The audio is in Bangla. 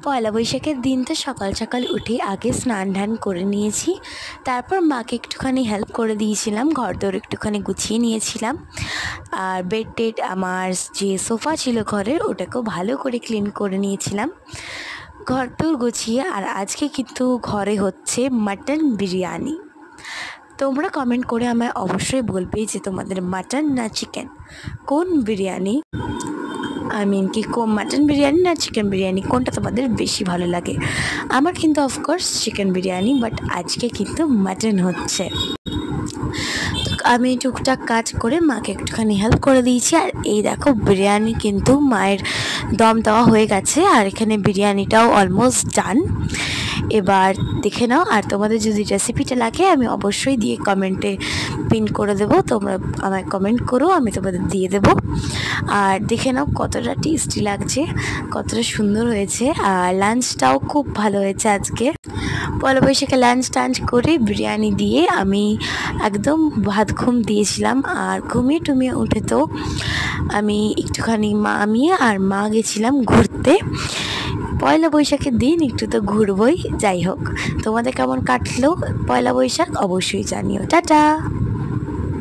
পয়লা বৈশাখের দিন তো সকাল সকাল উঠে আগে স্নান ধান করে নিয়েছি, তারপর মাকে একটুখানি হেল্প করে দিয়েছিলাম, ঘর দৌড় একটুখানি গুছিয়ে নিয়েছিলাম। আর বেড টেড আমার যে সোফা ছিল ঘরের ওটাকেও ভালো করে ক্লিন করে নিয়েছিলাম, ঘর দৌড় গুছিয়ে। আর আজকে কিন্তু ঘরে হচ্ছে মাটন বিরিয়ানি। তোমরা কমেন্ট করে আমায় অবশ্যই বলবে যে তোমাদের মাটন না চিকেন, কোন বিরিয়ানি মাটন বিরিয়ানি না চিকেন বিরিয়ানি কোনটা তোমাদের বেশি ভালো লাগে। আমার কিন্তু অফকোর্স চিকেন বিরিয়ানি, বাট আজকে কিন্তু মাটন হচ্ছে। তো আমি টুকটাক কাজ করে মাকে একটুখানি হেল্প করে দিয়েছি। আর এই দেখো বিরিয়ানি কিন্তু মায়ের দম দেওয়া হয়ে গেছে, আর এখানে বিরিয়ানিটাও অলমোস্ট ডান। এবার দেখে নাও, আর তোমাদের যদি রেসিপিটা লাগে আমি অবশ্যই দিয়ে কমেন্টে পিন করে দেবো, তোমরা আমায় কমেন্ট করো, আমি তোমাদের দিয়ে দেবো। আর দেখে নাও কতটা টেস্টি লাগছে, কতটা সুন্দর হয়েছে। আর লাঞ্চটাও খুব ভালো হয়েছে আজকে। পয়লা বৈশাখে লাঞ্চ টাঞ্চ করে বিরিয়ানি দিয়ে আমি একদম ভাত ঘুম দিয়েছিলাম। আর ঘুমিয়ে টুমিয়ে উঠে তো আমি একটুখানি আমি আর মা গেছিলাম ঘুরতে। পয়লা বৈশাখের দিন একটু তো ঘুরবই। যাই হোক, তোমাদের কেমন কাটলো পয়লা বৈশাখ অবশ্যই জানিও। টাটা।